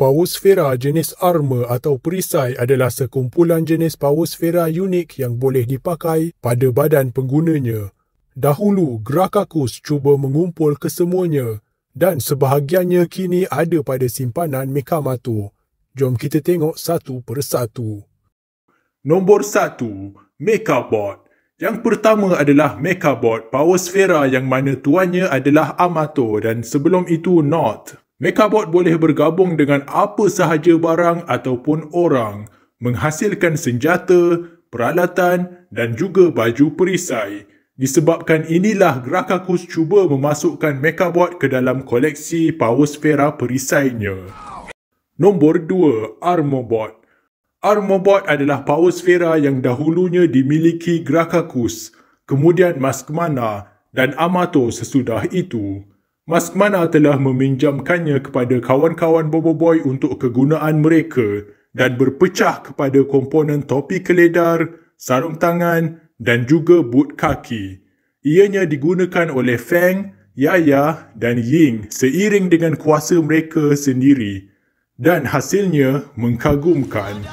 Powersfera jenis armor atau perisai adalah sekumpulan jenis powersfera unik yang boleh dipakai pada badan penggunanya. Dahulu, Grakakus cuba mengumpul kesemuanya dan sebahagiannya kini ada pada simpanan Mekamato. Jom kita tengok satu persatu. Nombor 1, Mekabot. Yang pertama adalah Mekabot Powersfera yang mana tuannya adalah Amato dan sebelum itu Not. Mekabot boleh bergabung dengan apa sahaja barang ataupun orang, menghasilkan senjata, peralatan dan juga baju perisai. Disebabkan inilah Grakakus cuba memasukkan Mekabot ke dalam koleksi Powersfera perisainya. Nombor 2, Armorbot. Armorbot adalah Powersfera yang dahulunya dimiliki Grakakus, kemudian Maskmana dan Amato sesudah itu. Maskmana telah meminjamkannya kepada kawan-kawan Boboiboy untuk kegunaan mereka dan berpecah kepada komponen topi keledar, sarung tangan dan juga boot kaki. Ianya digunakan oleh Fang, Yaya dan Ying seiring dengan kuasa mereka sendiri dan hasilnya mengkagumkan.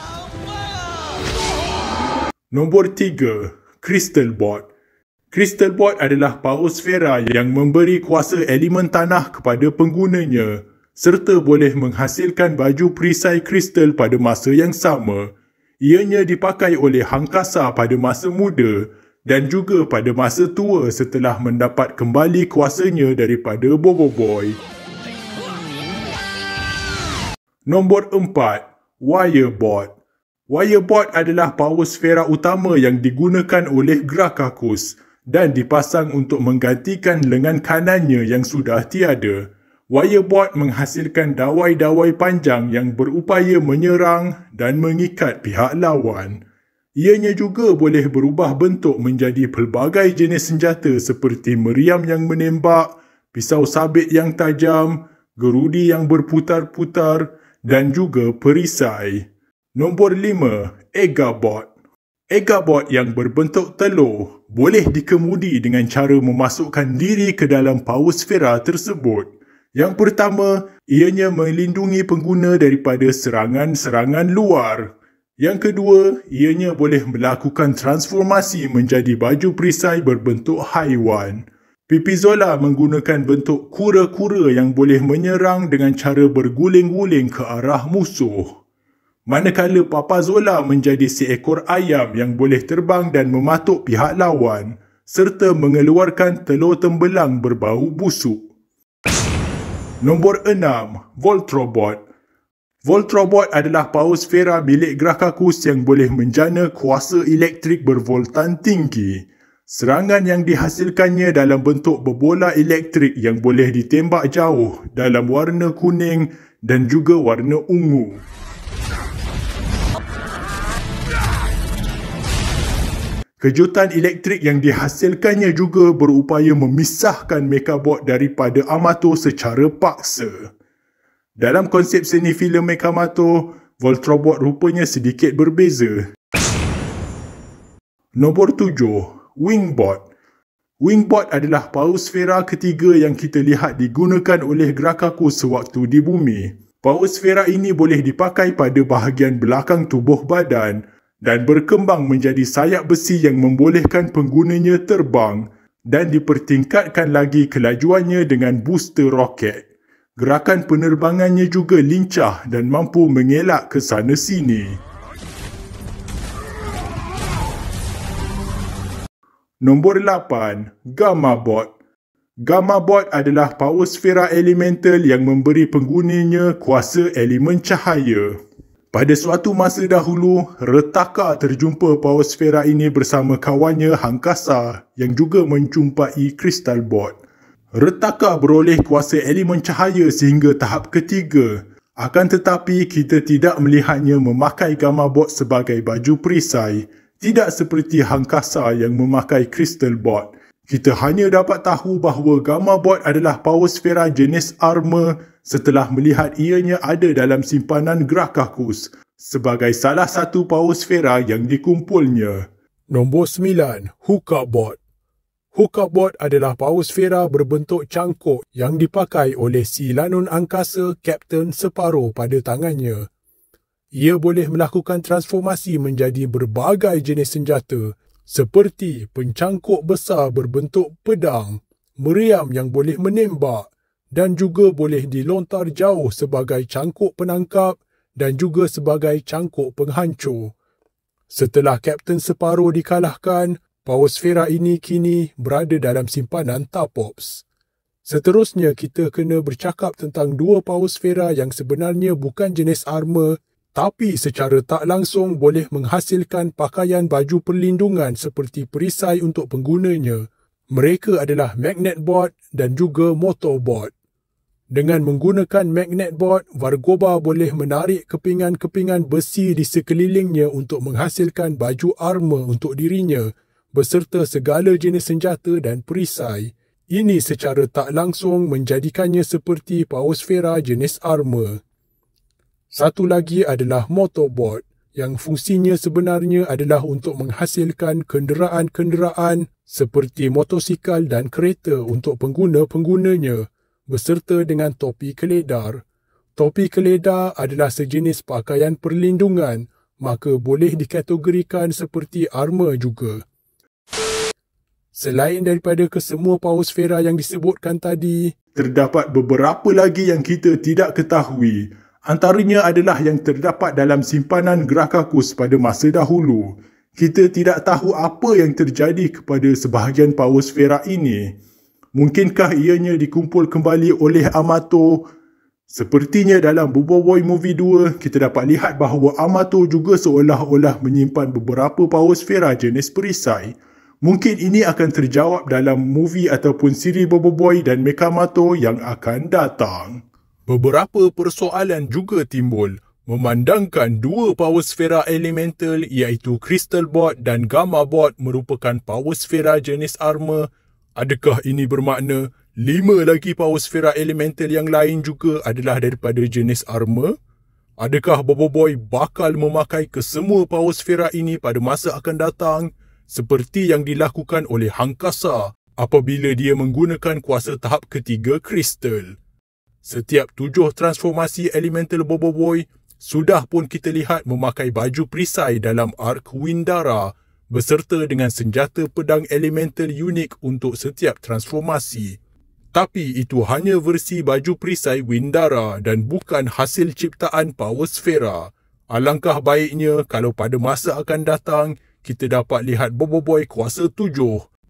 Nombor 3, Crystal Bot. Crystal Bot adalah Powersfera yang memberi kuasa elemen tanah kepada penggunanya serta boleh menghasilkan baju perisai kristal pada masa yang sama. Ianya dipakai oleh Hangkasa pada masa muda dan juga pada masa tua setelah mendapat kembali kuasanya daripada Boboiboy. Nombor 4, Wirebot. Wirebot adalah Powersfera utama yang digunakan oleh Grakakus dan dipasang untuk menggantikan lengan kanannya yang sudah tiada. Wirebot menghasilkan dawai-dawai panjang yang berupaya menyerang dan mengikat pihak lawan. Ianya juga boleh berubah bentuk menjadi pelbagai jenis senjata seperti meriam yang menembak, pisau sabit yang tajam, gerudi yang berputar-putar dan juga perisai. Nombor 5, Egabot. Egabot yang berbentuk telur boleh dikemudi dengan cara memasukkan diri ke dalam Powersfera tersebut. Yang pertama, ianya melindungi pengguna daripada serangan-serangan luar. Yang kedua, ianya boleh melakukan transformasi menjadi baju perisai berbentuk haiwan. Pipizola menggunakan bentuk kura-kura yang boleh menyerang dengan cara berguling-guling ke arah musuh. Manakala Papazola menjadi seekor ayam yang boleh terbang dan mematuk pihak lawan serta mengeluarkan telur tembelang berbau busuk. Nombor 6, Voltrobot. Voltrobot adalah Powersfera milik Grakakus yang boleh menjana kuasa elektrik bervoltan tinggi. Serangan yang dihasilkannya dalam bentuk berbola elektrik yang boleh ditembak jauh dalam warna kuning dan juga warna ungu. Kejutan elektrik yang dihasilkannya juga berupaya memisahkan Mekabot daripada Amato secara paksa. Dalam konsep seni filem Mekamato, Voltrobot rupanya sedikit berbeza. Nombor 7, Wingbot. Wingbot adalah Powersfera ketiga yang kita lihat digunakan oleh Grakakus sewaktu di bumi. Powersfera ini boleh dipakai pada bahagian belakang tubuh badan dan berkembang menjadi sayap besi yang membolehkan penggunanya terbang dan dipertingkatkan lagi kelajuannya dengan booster roket. Gerakan penerbangannya juga lincah dan mampu mengelak ke sana sini. Nombor 8, Gamabot. Gamabot adalah Powersfera elemental yang memberi penggunanya kuasa elemen cahaya. Pada suatu masa dahulu, Retaka terjumpa Powersfera ini bersama kawannya Hangkasa yang juga menjumpai Crystal Bot. Retaka beroleh kuasa elemen cahaya sehingga tahap ketiga. Akan tetapi, kita tidak melihatnya memakai Gamabot sebagai baju perisai, tidak seperti Hangkasa yang memakai Crystal Bot. Kita hanya dapat tahu bahawa Gamabot adalah Powersfera jenis armor setelah melihat ianya ada dalam simpanan Grakakus sebagai salah satu Powersfera yang dikumpulnya. Nombor 9, Hookabot. Hookup Bot adalah powersfera berbentuk cangkuk yang dipakai oleh si lanun angkasa Kapten Separo pada tangannya. Ia boleh melakukan transformasi menjadi berbagai jenis senjata seperti pencangkuk besar berbentuk pedang, meriam yang boleh menembak dan juga boleh dilontar jauh sebagai cangkuk penangkap dan juga sebagai cangkuk penghancur. Setelah Kapten Separo dikalahkan, powersfera ini kini berada dalam simpanan Tapops. Seterusnya, kita kena bercakap tentang dua powersfera yang sebenarnya bukan jenis armor tapi secara tak langsung boleh menghasilkan pakaian baju perlindungan seperti perisai untuk penggunanya. Mereka adalah Magnet Bot dan juga Motor Bot. Dengan menggunakan Magnet Bot, Vargoba boleh menarik kepingan-kepingan besi di sekelilingnya untuk menghasilkan baju armor untuk dirinya, beserta segala jenis senjata dan perisai. Ini secara tak langsung menjadikannya seperti powersfera jenis armor. Satu lagi adalah Motorbot, yang fungsinya sebenarnya adalah untuk menghasilkan kenderaan-kenderaan seperti motosikal dan kereta untuk pengguna-penggunanya, beserta dengan topi keledar. Topi keledar adalah sejenis pakaian perlindungan, maka boleh dikategorikan seperti armor juga. Selain daripada kesemua powersfera yang disebutkan tadi, terdapat beberapa lagi yang kita tidak ketahui. Antaranya adalah yang terdapat dalam simpanan Grakakus pada masa dahulu. Kita tidak tahu apa yang terjadi kepada sebahagian powersfera ini. Mungkinkah ianya dikumpul kembali oleh Amato? Sepertinya dalam Bobo Boy Movie 2, kita dapat lihat bahawa Amato juga seolah-olah menyimpan beberapa powersfera jenis perisai. Mungkin ini akan terjawab dalam movie ataupun siri Bobo Boy dan Mekamato yang akan datang. Beberapa persoalan juga timbul memandangkan dua powersfera elemental iaitu Crystal Bot dan Gamma Bot merupakan powersfera jenis armor. Adakah ini bermakna 5 lagi powersfera elemental yang lain juga adalah daripada jenis armor? Adakah Bobo Boy bakal memakai kesemua powersfera ini pada masa akan datang? Seperti yang dilakukan oleh Hangkasa apabila dia menggunakan kuasa tahap ketiga kristal. Setiap 7 transformasi elemental Bobo Boy sudah pun kita lihat memakai baju perisai dalam arc Windara beserta dengan senjata pedang elemental unik untuk setiap transformasi. Tapi itu hanya versi baju perisai Windara dan bukan hasil ciptaan powersfera. Alangkah baiknya kalau pada masa akan datang kita dapat lihat Bobo Boy kuasa 7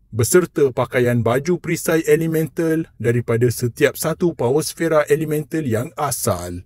beserta pakaian baju perisai elemental daripada setiap satu powersfera elemental yang asal.